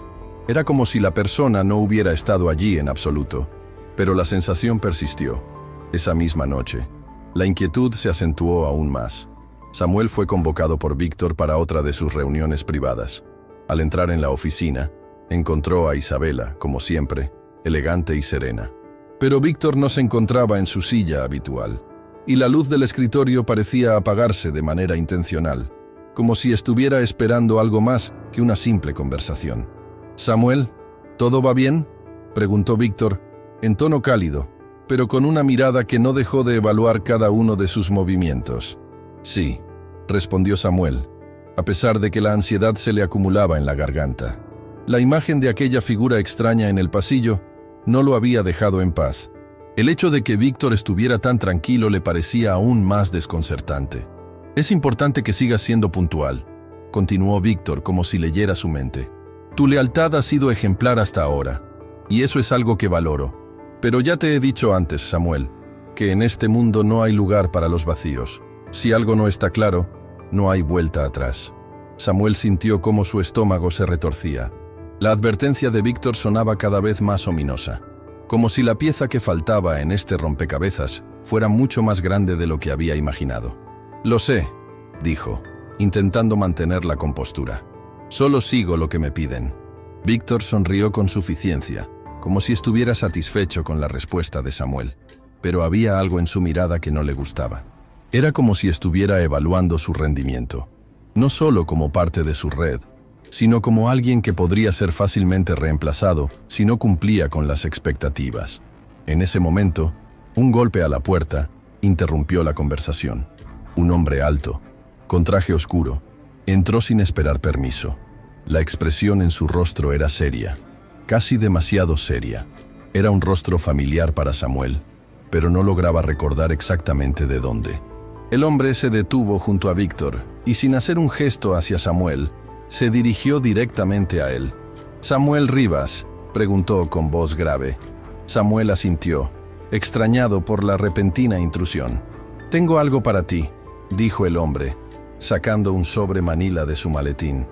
Era como si la persona no hubiera estado allí en absoluto. Pero la sensación persistió. Esa misma noche, la inquietud se acentuó aún más. Samuel fue convocado por Víctor para otra de sus reuniones privadas. Al entrar en la oficina, encontró a Isabela, como siempre, elegante y serena. Pero Víctor no se encontraba en su silla habitual, y la luz del escritorio parecía apagarse de manera intencional, como si estuviera esperando algo más que una simple conversación. «Samuel, ¿todo va bien?», preguntó Víctor, en tono cálido, pero con una mirada que no dejó de evaluar cada uno de sus movimientos. «Sí», respondió Samuel, a pesar de que la ansiedad se le acumulaba en la garganta. La imagen de aquella figura extraña en el pasillo no lo había dejado en paz. El hecho de que Víctor estuviera tan tranquilo le parecía aún más desconcertante. «Es importante que sigas siendo puntual», continuó Víctor como si leyera su mente. «Tu lealtad ha sido ejemplar hasta ahora, y eso es algo que valoro. Pero ya te he dicho antes, Samuel, que en este mundo no hay lugar para los vacíos. Si algo no está claro, no hay vuelta atrás». Samuel sintió cómo su estómago se retorcía. La advertencia de Víctor sonaba cada vez más ominosa, como si la pieza que faltaba en este rompecabezas fuera mucho más grande de lo que había imaginado. «Lo sé», dijo, intentando mantener la compostura. «Solo sigo lo que me piden». Víctor sonrió con suficiencia, como si estuviera satisfecho con la respuesta de Samuel, pero había algo en su mirada que no le gustaba. Era como si estuviera evaluando su rendimiento, no solo como parte de su red, sino como alguien que podría ser fácilmente reemplazado si no cumplía con las expectativas. En ese momento, un golpe a la puerta interrumpió la conversación. Un hombre alto, con traje oscuro, entró sin esperar permiso. La expresión en su rostro era seria. casi demasiado seria. Era un rostro familiar para Samuel, pero no lograba recordar exactamente de dónde. El hombre se detuvo junto a Víctor y, sin hacer un gesto hacia Samuel, se dirigió directamente a él. «¿Samuel Rivas?», preguntó con voz grave. Samuel asintió, extrañado por la repentina intrusión. «Tengo algo para ti», dijo el hombre, sacando un sobre manila de su maletín.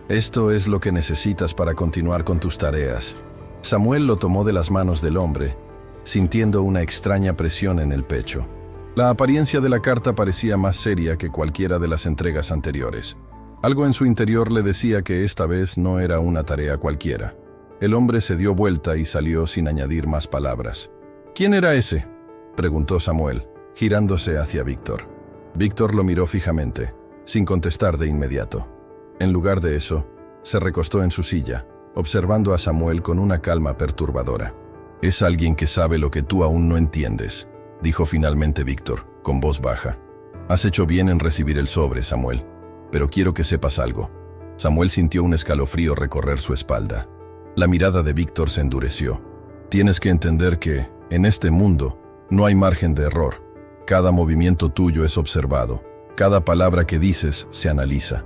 «Esto es lo que necesitas para continuar con tus tareas». Samuel lo tomó de las manos del hombre, sintiendo una extraña presión en el pecho. La apariencia de la carta parecía más seria que cualquiera de las entregas anteriores. Algo en su interior le decía que esta vez no era una tarea cualquiera. El hombre se dio vuelta y salió sin añadir más palabras. «¿Quién era ese?», preguntó Samuel, girándose hacia Víctor. Víctor lo miró fijamente, sin contestar de inmediato. En lugar de eso, se recostó en su silla, observando a Samuel con una calma perturbadora. «Es alguien que sabe lo que tú aún no entiendes», dijo finalmente Víctor, con voz baja. «Has hecho bien en recibir el sobre, Samuel, pero quiero que sepas algo». Samuel sintió un escalofrío recorrer su espalda. La mirada de Víctor se endureció. «Tienes que entender que, en este mundo, no hay margen de error. Cada movimiento tuyo es observado. Cada palabra que dices se analiza.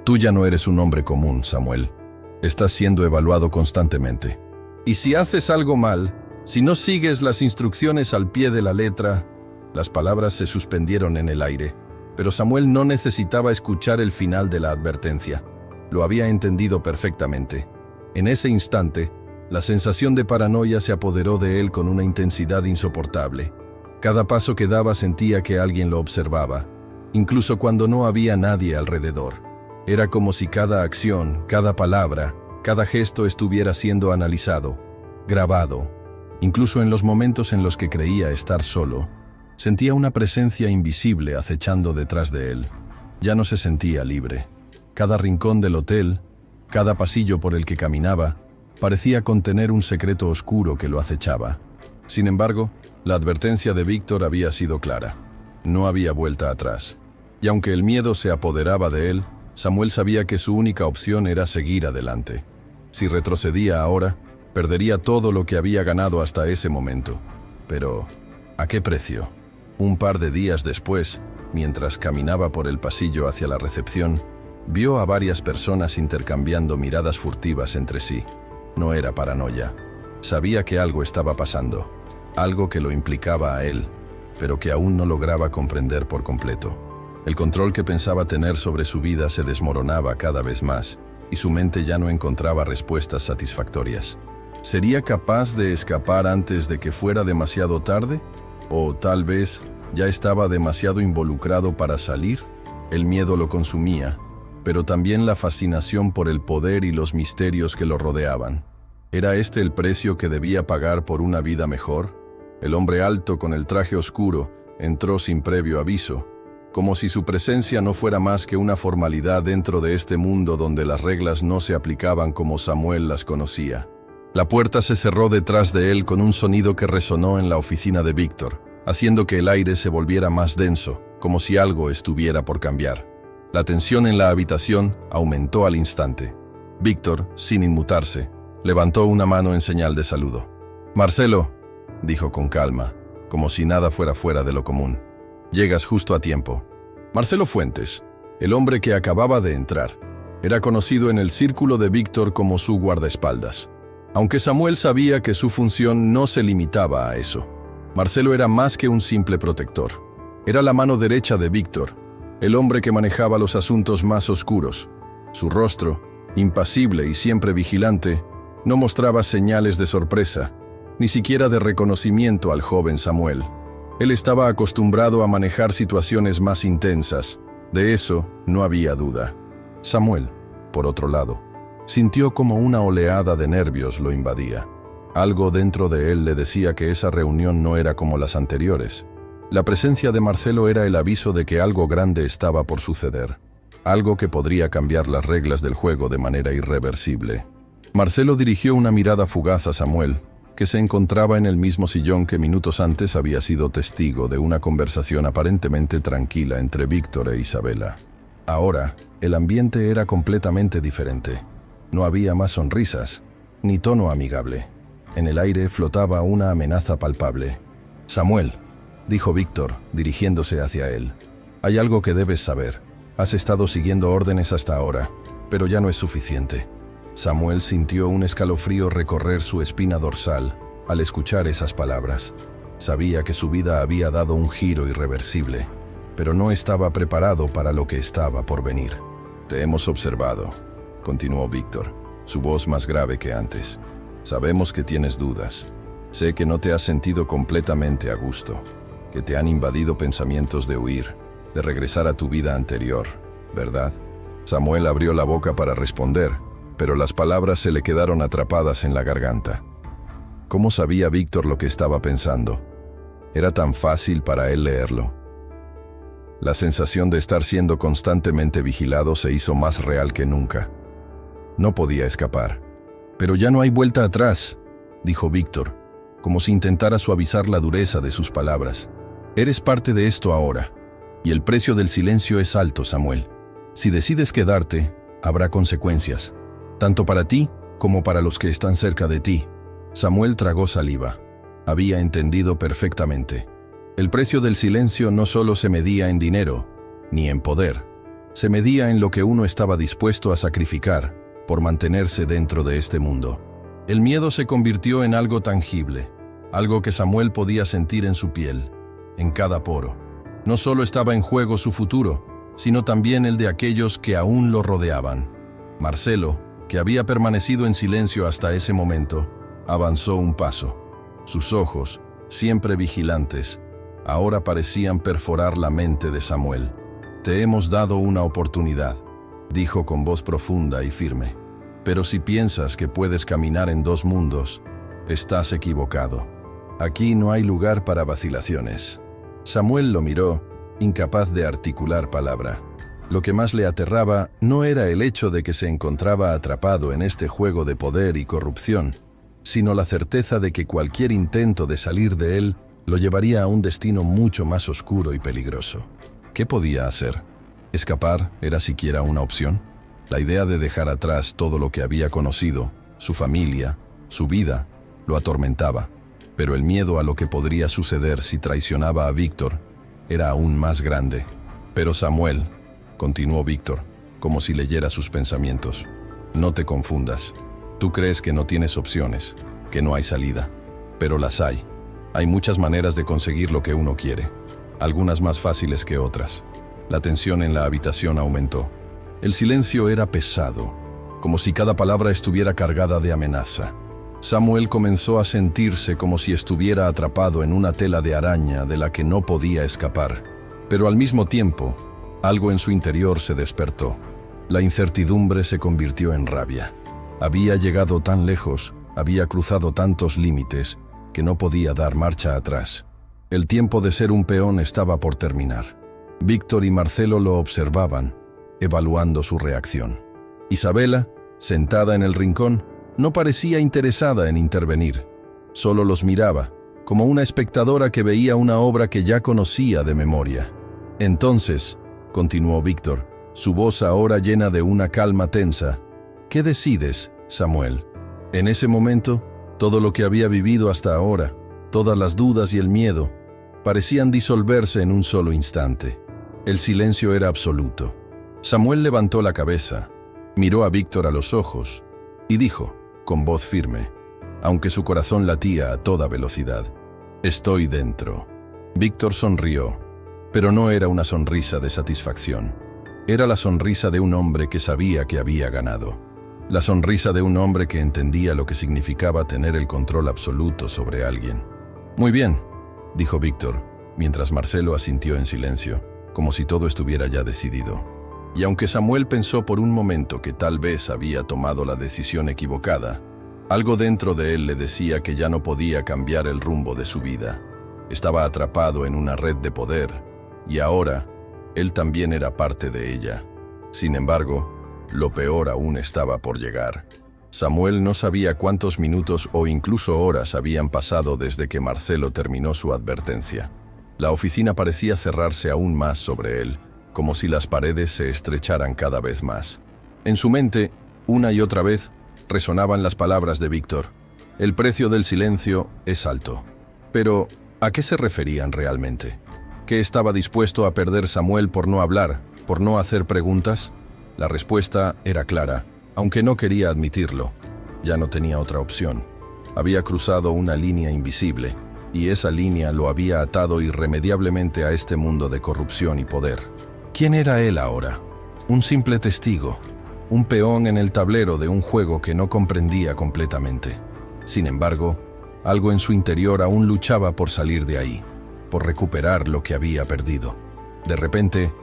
Tú ya no eres un hombre común, Samuel. Estás siendo evaluado constantemente. Y si haces algo mal, si no sigues las instrucciones al pie de la letra». Las palabras se suspendieron en el aire, pero Samuel no necesitaba escuchar el final de la advertencia. Lo había entendido perfectamente. En ese instante, la sensación de paranoia se apoderó de él con una intensidad insoportable. Cada paso que daba sentía que alguien lo observaba, incluso cuando no había nadie alrededor. Era como si cada acción, cada palabra, cada gesto estuviera siendo analizado, grabado. Incluso en los momentos en los que creía estar solo, sentía una presencia invisible acechando detrás de él. Ya no se sentía libre. Cada rincón del hotel, cada pasillo por el que caminaba, parecía contener un secreto oscuro que lo acechaba. Sin embargo, la advertencia de Víctor había sido clara. No había vuelta atrás. Y aunque el miedo se apoderaba de él, Samuel sabía que su única opción era seguir adelante. Si retrocedía ahora, perdería todo lo que había ganado hasta ese momento. Pero, ¿a qué precio? Un par de días después, mientras caminaba por el pasillo hacia la recepción, vio a varias personas intercambiando miradas furtivas entre sí. No era paranoia. Sabía que algo estaba pasando, algo que lo implicaba a él, pero que aún no lograba comprender por completo. El control que pensaba tener sobre su vida se desmoronaba cada vez más, y su mente ya no encontraba respuestas satisfactorias. ¿Sería capaz de escapar antes de que fuera demasiado tarde? ¿O tal vez ya estaba demasiado involucrado para salir? El miedo lo consumía, pero también la fascinación por el poder y los misterios que lo rodeaban. ¿Era este el precio que debía pagar por una vida mejor? El hombre alto con el traje oscuro entró sin previo aviso, como si su presencia no fuera más que una formalidad dentro de este mundo donde las reglas no se aplicaban como Samuel las conocía. La puerta se cerró detrás de él con un sonido que resonó en la oficina de Víctor, haciendo que el aire se volviera más denso, como si algo estuviera por cambiar. La tensión en la habitación aumentó al instante. Víctor, sin inmutarse, levantó una mano en señal de saludo. «Marcelo», dijo con calma, como si nada fuera fuera de lo común. «Llegas justo a tiempo». Marcelo Fuentes, el hombre que acababa de entrar, era conocido en el círculo de Víctor como su guardaespaldas. Aunque Samuel sabía que su función no se limitaba a eso. Marcelo era más que un simple protector. Era la mano derecha de Víctor, el hombre que manejaba los asuntos más oscuros. Su rostro, impasible y siempre vigilante, no mostraba señales de sorpresa, ni siquiera de reconocimiento al joven Samuel. Él estaba acostumbrado a manejar situaciones más intensas. De eso no había duda. Samuel, por otro lado, sintió como una oleada de nervios lo invadía. Algo dentro de él le decía que esa reunión no era como las anteriores. La presencia de Marcelo era el aviso de que algo grande estaba por suceder. Algo que podría cambiar las reglas del juego de manera irreversible. Marcelo dirigió una mirada fugaz a Samuel, que se encontraba en el mismo sillón que minutos antes había sido testigo de una conversación aparentemente tranquila entre Víctor e Isabela. Ahora, el ambiente era completamente diferente. No había más sonrisas, ni tono amigable. En el aire flotaba una amenaza palpable. «Samuel», dijo Víctor, dirigiéndose hacia él, «hay algo que debes saber. Has estado siguiendo órdenes hasta ahora, pero ya no es suficiente». Samuel sintió un escalofrío recorrer su espina dorsal al escuchar esas palabras. Sabía que su vida había dado un giro irreversible, pero no estaba preparado para lo que estaba por venir. «Te hemos observado», continuó Víctor, su voz más grave que antes. «Sabemos que tienes dudas. Sé que no te has sentido completamente a gusto, que te han invadido pensamientos de huir, de regresar a tu vida anterior, ¿verdad?» Samuel abrió la boca para responder, pero las palabras se le quedaron atrapadas en la garganta. ¿Cómo sabía Víctor lo que estaba pensando? Era tan fácil para él leerlo. La sensación de estar siendo constantemente vigilado se hizo más real que nunca. No podía escapar. «Pero ya no hay vuelta atrás», dijo Víctor, como si intentara suavizar la dureza de sus palabras. «Eres parte de esto ahora, y el precio del silencio es alto, Samuel. Si decides quedarte, habrá consecuencias, tanto para ti como para los que están cerca de ti». Samuel tragó saliva. Había entendido perfectamente. El precio del silencio no solo se medía en dinero, ni en poder. Se medía en lo que uno estaba dispuesto a sacrificar por mantenerse dentro de este mundo. El miedo se convirtió en algo tangible, algo que Samuel podía sentir en su piel, en cada poro. No solo estaba en juego su futuro, sino también el de aquellos que aún lo rodeaban. Marcelo, que había permanecido en silencio hasta ese momento, avanzó un paso. Sus ojos, siempre vigilantes, ahora parecían perforar la mente de Samuel. «Te hemos dado una oportunidad», dijo con voz profunda y firme. «Pero si piensas que puedes caminar en dos mundos, estás equivocado. Aquí no hay lugar para vacilaciones». Samuel lo miró, incapaz de articular palabra. Lo que más le aterraba no era el hecho de que se encontraba atrapado en este juego de poder y corrupción, sino la certeza de que cualquier intento de salir de él lo llevaría a un destino mucho más oscuro y peligroso. ¿Qué podía hacer? ¿Escapar era siquiera una opción? La idea de dejar atrás todo lo que había conocido, su familia, su vida, lo atormentaba, pero el miedo a lo que podría suceder si traicionaba a Víctor era aún más grande. «Pero Samuel», continuó Víctor, como si leyera sus pensamientos, «no te confundas. Tú crees que no tienes opciones, que no hay salida, pero las hay. Hay muchas maneras de conseguir lo que uno quiere, algunas más fáciles que otras». La tensión en la habitación aumentó. El silencio era pesado, como si cada palabra estuviera cargada de amenaza. Samuel comenzó a sentirse como si estuviera atrapado en una tela de araña de la que no podía escapar. Pero al mismo tiempo, algo en su interior se despertó. La incertidumbre se convirtió en rabia. Había llegado tan lejos, había cruzado tantos límites, que no podía dar marcha atrás. El tiempo de ser un peón estaba por terminar. Víctor y Marcelo lo observaban, evaluando su reacción. Isabela, sentada en el rincón, no parecía interesada en intervenir. Solo los miraba, como una espectadora que veía una obra que ya conocía de memoria. «Entonces», continuó Víctor, su voz ahora llena de una calma tensa, «¿qué decides, Samuel?» En ese momento, todo lo que había vivido hasta ahora, todas las dudas y el miedo, parecían disolverse en un solo instante. El silencio era absoluto. Samuel levantó la cabeza, miró a Víctor a los ojos y dijo, con voz firme, aunque su corazón latía a toda velocidad, «Estoy dentro». Víctor sonrió, pero no era una sonrisa de satisfacción. Era la sonrisa de un hombre que sabía que había ganado. La sonrisa de un hombre que entendía lo que significaba tener el control absoluto sobre alguien. «Muy bien», dijo Víctor, mientras Marcelo asintió en silencio, como si todo estuviera ya decidido. Y aunque Samuel pensó por un momento que tal vez había tomado la decisión equivocada, algo dentro de él le decía que ya no podía cambiar el rumbo de su vida. Estaba atrapado en una red de poder, y ahora él también era parte de ella. Sin embargo, lo peor aún estaba por llegar. Samuel no sabía cuántos minutos o incluso horas habían pasado desde que Marcelo terminó su advertencia. La oficina parecía cerrarse aún más sobre él, como si las paredes se estrecharan cada vez más. En su mente, una y otra vez, resonaban las palabras de Víctor. El precio del silencio es alto. Pero, ¿a qué se referían realmente? ¿Qué estaba dispuesto a perder Samuel por no hablar, por no hacer preguntas? La respuesta era clara, aunque no quería admitirlo. Ya no tenía otra opción. Había cruzado una línea invisible, y esa línea lo había atado irremediablemente a este mundo de corrupción y poder. ¿Quién era él ahora? Un simple testigo, un peón en el tablero de un juego que no comprendía completamente. Sin embargo, algo en su interior aún luchaba por salir de ahí, por recuperar lo que había perdido. De repente,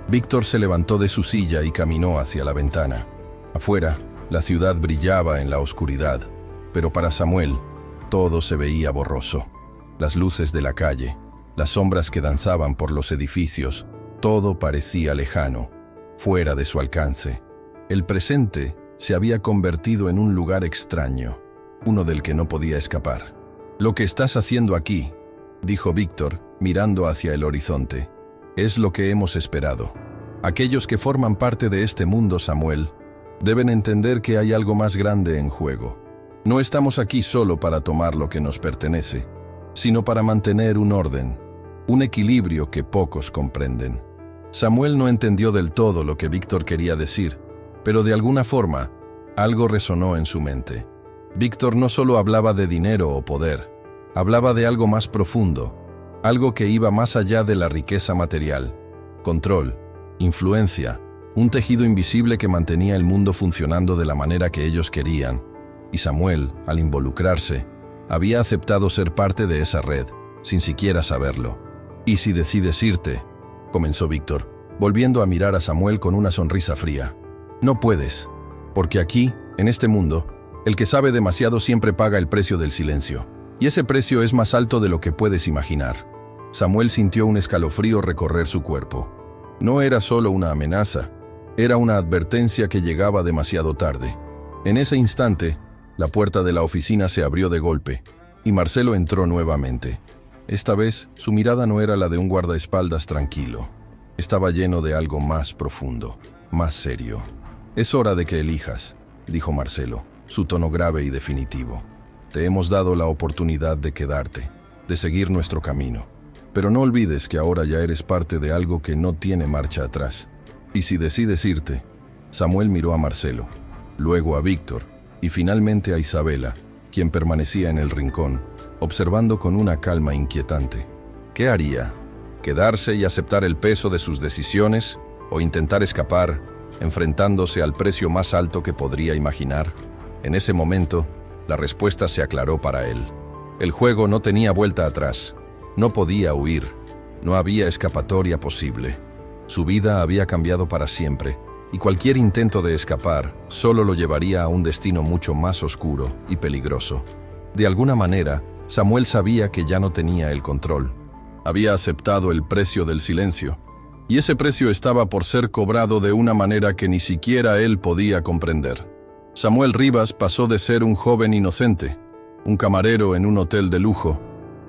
Víctor se levantó de su silla y caminó hacia la ventana. Afuera, la ciudad brillaba en la oscuridad, pero para Samuel, todo se veía borroso. Las luces de la calle, las sombras que danzaban por los edificios, todo parecía lejano, fuera de su alcance. El presente se había convertido en un lugar extraño, uno del que no podía escapar. «Lo que estás haciendo aquí», dijo Víctor, mirando hacia el horizonte, «es lo que hemos esperado. Aquellos que forman parte de este mundo, Samuel, deben entender que hay algo más grande en juego. No estamos aquí solo para tomar lo que nos pertenece, sino para mantener un orden, un equilibrio que pocos comprenden». Samuel no entendió del todo lo que Víctor quería decir, pero de alguna forma, algo resonó en su mente. Víctor no solo hablaba de dinero o poder, hablaba de algo más profundo, algo que iba más allá de la riqueza material. Control, influencia, un tejido invisible que mantenía el mundo funcionando de la manera que ellos querían. Y Samuel, al involucrarse, había aceptado ser parte de esa red, sin siquiera saberlo. «¿Y si decides irte?», comenzó Víctor, volviendo a mirar a Samuel con una sonrisa fría. «No puedes, porque aquí, en este mundo, el que sabe demasiado siempre paga el precio del silencio, y ese precio es más alto de lo que puedes imaginar». Samuel sintió un escalofrío recorrer su cuerpo. No era solo una amenaza, era una advertencia que llegaba demasiado tarde. En ese instante, la puerta de la oficina se abrió de golpe, y Marcelo entró nuevamente. Esta vez, su mirada no era la de un guardaespaldas tranquilo. Estaba lleno de algo más profundo, más serio. «Es hora de que elijas», dijo Marcelo, su tono grave y definitivo. «Te hemos dado la oportunidad de quedarte, de seguir nuestro camino. Pero no olvides que ahora ya eres parte de algo que no tiene marcha atrás. Y si decides irte». Samuel miró a Marcelo, luego a Víctor y finalmente a Isabela, quien permanecía en el rincón, observando con una calma inquietante. ¿Qué haría? ¿Quedarse y aceptar el peso de sus decisiones o intentar escapar, enfrentándose al precio más alto que podría imaginar? En ese momento, la respuesta se aclaró para él. El juego no tenía vuelta atrás. No podía huir. No había escapatoria posible. Su vida había cambiado para siempre, y cualquier intento de escapar solo lo llevaría a un destino mucho más oscuro y peligroso. De alguna manera, Samuel sabía que ya no tenía el control. Había aceptado el precio del silencio, y ese precio estaba por ser cobrado de una manera que ni siquiera él podía comprender. Samuel Rivas pasó de ser un joven inocente, un camarero en un hotel de lujo,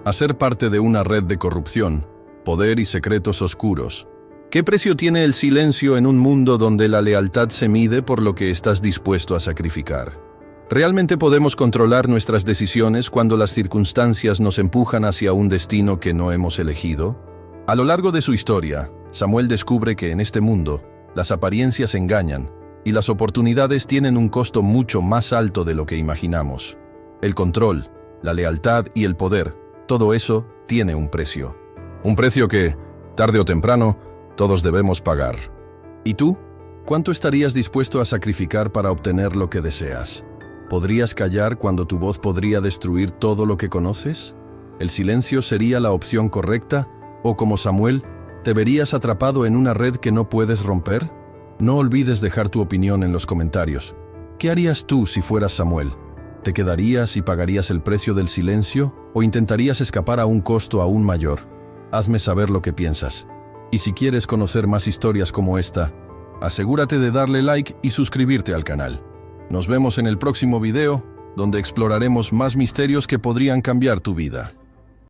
a ser parte de una red de corrupción, poder y secretos oscuros. ¿Qué precio tiene el silencio en un mundo donde la lealtad se mide por lo que estás dispuesto a sacrificar? ¿Realmente podemos controlar nuestras decisiones cuando las circunstancias nos empujan hacia un destino que no hemos elegido? A lo largo de su historia, Samuel descubre que en este mundo, las apariencias engañan y las oportunidades tienen un costo mucho más alto de lo que imaginamos. El control, la lealtad y el poder, todo eso tiene un precio. Un precio que, tarde o temprano, todos debemos pagar. ¿Y tú? ¿Cuánto estarías dispuesto a sacrificar para obtener lo que deseas? ¿Podrías callar cuando tu voz podría destruir todo lo que conoces? ¿El silencio sería la opción correcta? ¿O como Samuel, te verías atrapado en una red que no puedes romper? No olvides dejar tu opinión en los comentarios. ¿Qué harías tú si fueras Samuel? ¿Te quedarías y pagarías el precio del silencio? ¿O intentarías escapar a un costo aún mayor? Hazme saber lo que piensas. Y si quieres conocer más historias como esta, asegúrate de darle like y suscribirte al canal. Nos vemos en el próximo video, donde exploraremos más misterios que podrían cambiar tu vida.